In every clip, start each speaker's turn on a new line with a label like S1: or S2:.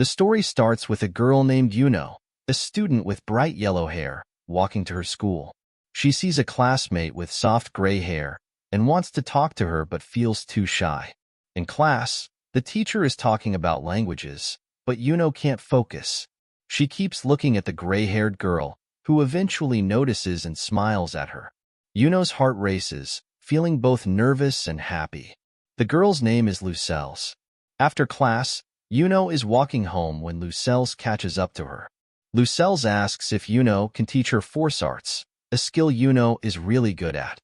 S1: The story starts with a girl named Yuno, a student with bright yellow hair, walking to her school. She sees a classmate with soft gray hair and wants to talk to her but feels too shy. In class, the teacher is talking about languages, but Yuno can't focus. She keeps looking at the gray-haired girl, who eventually notices and smiles at her. Yuno's heart races, feeling both nervous and happy. The girl's name is Lucelles. After class, Yuno is walking home when Lucelles catches up to her. Lucelles asks if Yuno can teach her force arts, a skill Yuno is really good at.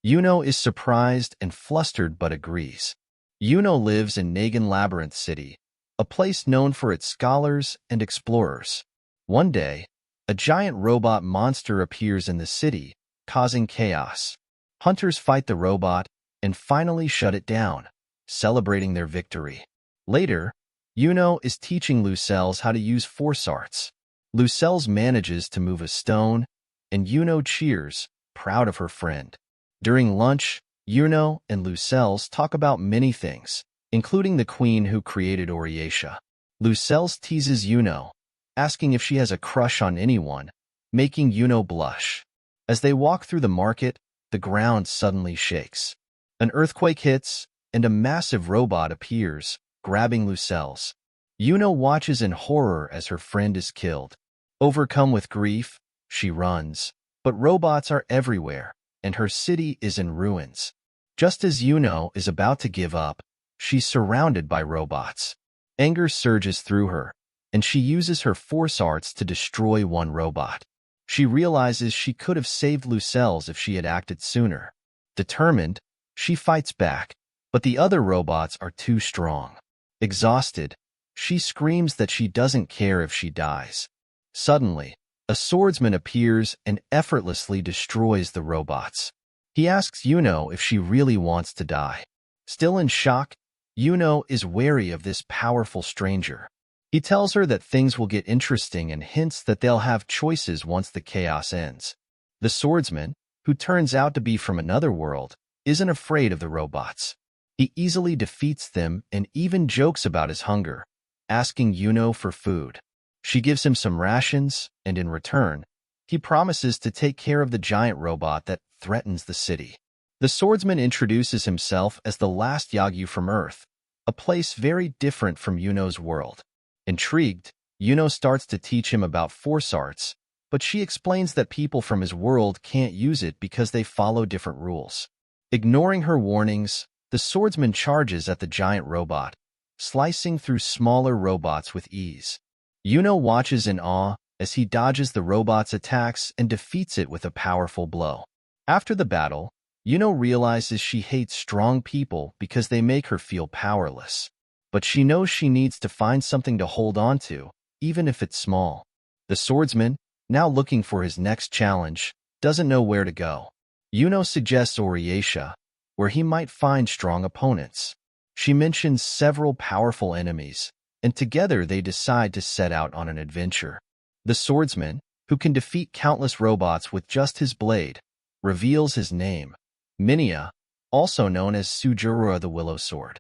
S1: Yuno is surprised and flustered but agrees. Yuno lives in Nagin Labyrinth City, a place known for its scholars and explorers. One day, a giant robot monster appears in the city, causing chaos. Hunters fight the robot and finally shut it down, celebrating their victory. Later, Yuno is teaching Lucelles how to use force arts. Lucelles manages to move a stone, and Yuno cheers, proud of her friend. During lunch, Yuno and Lucelles talk about many things, including the queen who created Oriatia. Lucelles teases Yuno, asking if she has a crush on anyone, making Yuno blush. As they walk through the market, the ground suddenly shakes. An earthquake hits, and a massive robot appears, grabbing Lucelles. Yuno watches in horror as her friend is killed. Overcome with grief, she runs, but robots are everywhere, and her city is in ruins. Just as Yuno is about to give up, she's surrounded by robots. Anger surges through her, and she uses her force arts to destroy one robot. She realizes she could have saved Lucelles if she had acted sooner. Determined, she fights back, but the other robots are too strong. Exhausted, she screams that she doesn't care if she dies. Suddenly, a swordsman appears and effortlessly destroys the robots. He asks Yuno if she really wants to die. Still in shock, Yuno is wary of this powerful stranger. He tells her that things will get interesting and hints that they'll have choices once the chaos ends. The swordsman, who turns out to be from another world, isn't afraid of the robots. He easily defeats them and even jokes about his hunger, asking Yuno for food. She gives him some rations, and in return, he promises to take care of the giant robot that threatens the city. The swordsman introduces himself as the last Yagyu from Earth, a place very different from Yuno's world. Intrigued, Yuno starts to teach him about force arts, but she explains that people from his world can't use it because they follow different rules. Ignoring her warnings, the swordsman charges at the giant robot, slicing through smaller robots with ease. Yuno watches in awe as he dodges the robot's attacks and defeats it with a powerful blow. After the battle, Yuno realizes she hates strong people because they make her feel powerless. But she knows she needs to find something to hold on to, even if it's small. The swordsman, now looking for his next challenge, doesn't know where to go. Yuno suggests Oriatia, where he might find strong opponents. She mentions several powerful enemies, and together they decide to set out on an adventure. The swordsman, who can defeat countless robots with just his blade, reveals his name, Minia, also known as Sujurua the Willow Sword.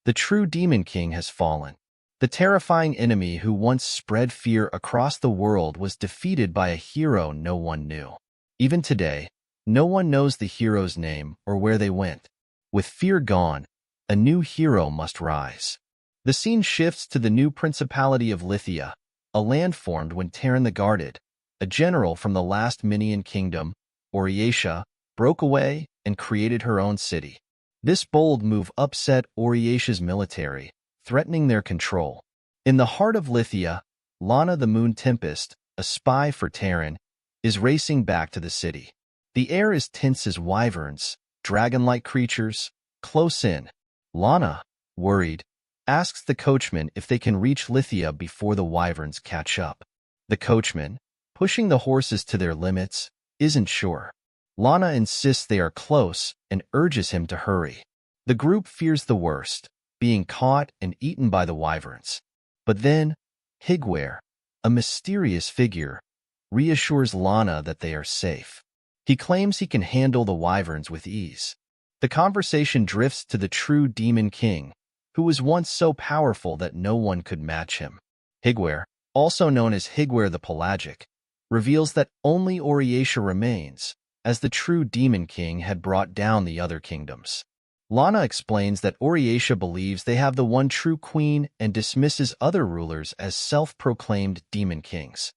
S1: The true Demon King has fallen. The terrifying enemy who once spread fear across the world was defeated by a hero no one knew. Even today, no one knows the hero's name or where they went. With fear gone, a new hero must rise. The scene shifts to the new Principality of Lithia, a land formed when Terran the Guarded, a general from the last Minion kingdom, Oriatia, broke away and created her own city. This bold move upset Oriatia's military, threatening their control. In the heart of Lithia, Lana the Moon Tempest, a spy for Terran, is racing back to the city. The air is tense as wyverns, dragon-like creatures, close in. Lana, worried, asks the coachman if they can reach Lithia before the wyverns catch up. The coachman, pushing the horses to their limits, isn't sure. Lana insists they are close and urges him to hurry. The group fears the worst, being caught and eaten by the wyverns. But then, Higware, a mysterious figure, reassures Lana that they are safe. He claims he can handle the wyverns with ease. The conversation drifts to the true Demon King, who was once so powerful that no one could match him. Higuer, also known as Higuer the Pelagic, reveals that only Oriatia remains, as the true Demon King had brought down the other kingdoms. Lana explains that Oriatia believes they have the one true queen and dismisses other rulers as self-proclaimed demon kings.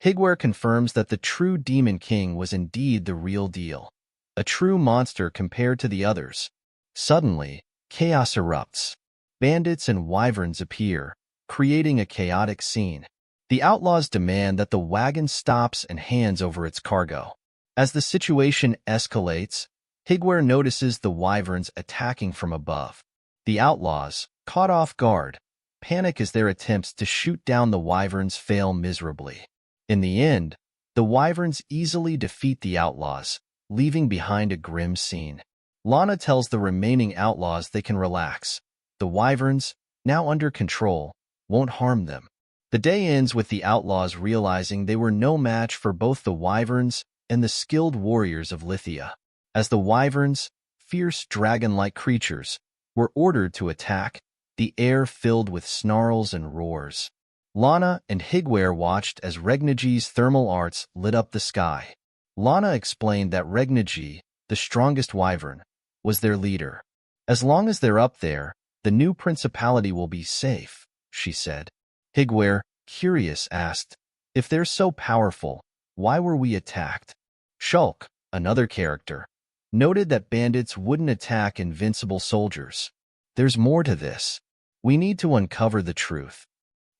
S1: Higuer confirms that the true Demon King was indeed the real deal, a true monster compared to the others. Suddenly, chaos erupts. Bandits and wyverns appear, creating a chaotic scene. The outlaws demand that the wagon stops and hands over its cargo. As the situation escalates, Higuer notices the wyverns attacking from above. The outlaws, caught off guard, panic as their attempts to shoot down the wyverns fail miserably. In the end, the wyverns easily defeat the outlaws, leaving behind a grim scene. Lana tells the remaining outlaws they can relax. The wyverns, now under control, won't harm them. The day ends with the outlaws realizing they were no match for both the wyverns and the skilled warriors of Lithia. As the wyverns, fierce dragon-like creatures, were ordered to attack, the air filled with snarls and roars. Lana and Higuer watched as Regnagi's thermal arts lit up the sky. Lana explained that Regnagi, the strongest wyvern, was their leader. As long as they're up there, the new principality will be safe, she said. Higuer, curious, asked, if they're so powerful, why were we attacked? Shulk, another character, noted that bandits wouldn't attack invincible soldiers. There's more to this. We need to uncover the truth.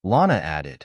S1: Lana added,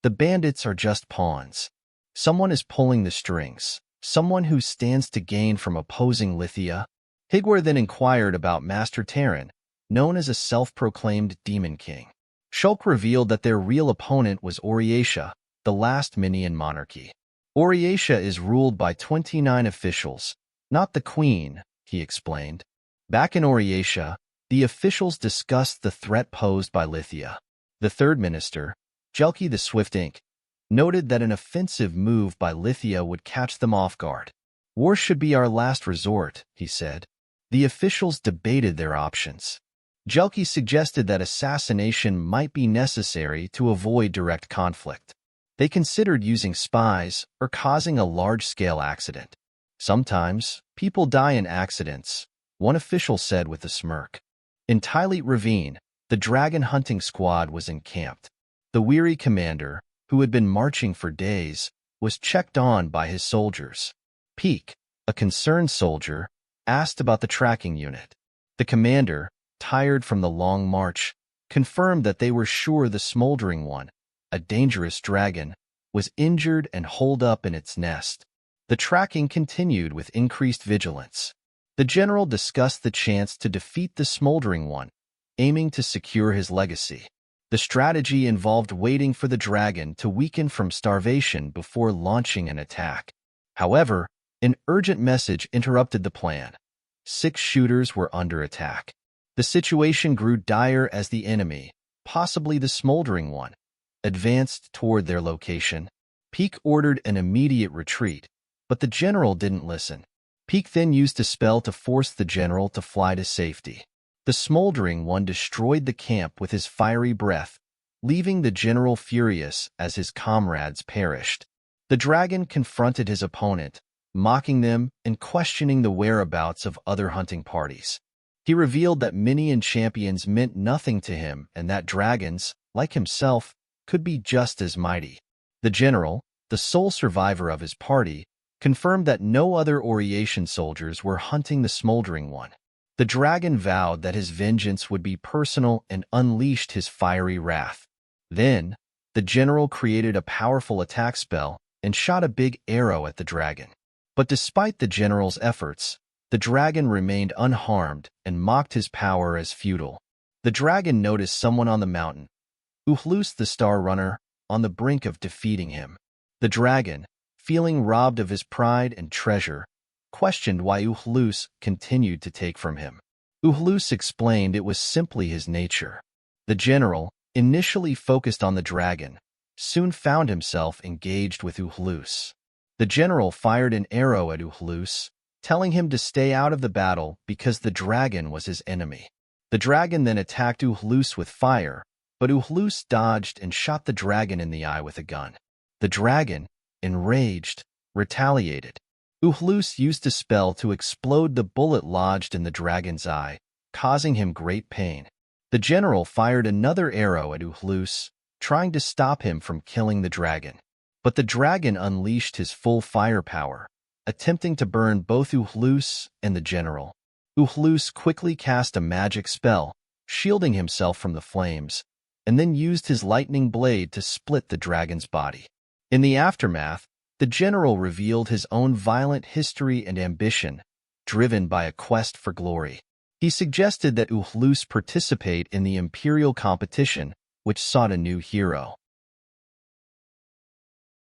S1: the bandits are just pawns. Someone is pulling the strings, someone who stands to gain from opposing Lithia. Higuer then inquired about Master Terran, known as a self-proclaimed Demon King. Shulk revealed that their real opponent was Oriatia, the last Minion monarchy. Oriatia is ruled by 29 officials, not the queen, he explained. Back in Oriatia, the officials discussed the threat posed by Lithia. The third minister, Jelki the Swift Ink, noted that an offensive move by Lithia would catch them off guard. War should be our last resort, he said. The officials debated their options. Jelki suggested that assassination might be necessary to avoid direct conflict. They considered using spies or causing a large-scale accident. Sometimes, people die in accidents, one official said with a smirk. In Tylete Ravine, the dragon hunting squad was encamped. The weary commander, who had been marching for days, was checked on by his soldiers. Peak, a concerned soldier, asked about the tracking unit. The commander, tired from the long march, confirmed that they were sure the Smoldering One, a dangerous dragon, was injured and holed up in its nest. The tracking continued with increased vigilance. The general discussed the chance to defeat the Smoldering One, aiming to secure his legacy. The strategy involved waiting for the dragon to weaken from starvation before launching an attack. However, an urgent message interrupted the plan. 6 shooters were under attack. The situation grew dire as the enemy, possibly the Smoldering One, advanced toward their location. Peak ordered an immediate retreat, but the general didn't listen. Peak then used a spell to force the general to fly to safety. The Smoldering One destroyed the camp with his fiery breath, leaving the general furious as his comrades perished. The dragon confronted his opponent, mocking them and questioning the whereabouts of other hunting parties. He revealed that Minion champions meant nothing to him and that dragons, like himself, could be just as mighty. The general, the sole survivor of his party, confirmed that no other Oriation soldiers were hunting the Smoldering One. The dragon vowed that his vengeance would be personal and unleashed his fiery wrath. Then, the general created a powerful attack spell and shot a big arrow at the dragon. But despite the general's efforts, the dragon remained unharmed and mocked his power as futile. The dragon noticed someone on the mountain, Uhlus the Star Runner, on the brink of defeating him. The dragon, feeling robbed of his pride and treasure, questioned why Uhlus continued to take from him. Uhlus explained it was simply his nature. The general, initially focused on the dragon, soon found himself engaged with Uhlus. The general fired an arrow at Uhlus, telling him to stay out of the battle because the dragon was his enemy. The dragon then attacked Uhlus with fire, but Uhlus dodged and shot the dragon in the eye with a gun. The dragon, enraged, retaliated. Uhlus used a spell to explode the bullet lodged in the dragon's eye, causing him great pain. The general fired another arrow at Uhlus, trying to stop him from killing the dragon. But the dragon unleashed his full firepower, attempting to burn both Uhlus and the general. Uhlus quickly cast a magic spell, shielding himself from the flames, and then used his lightning blade to split the dragon's body. In the aftermath, the general revealed his own violent history and ambition, driven by a quest for glory. He suggested that Uhlus participate in the imperial competition, which sought a new hero.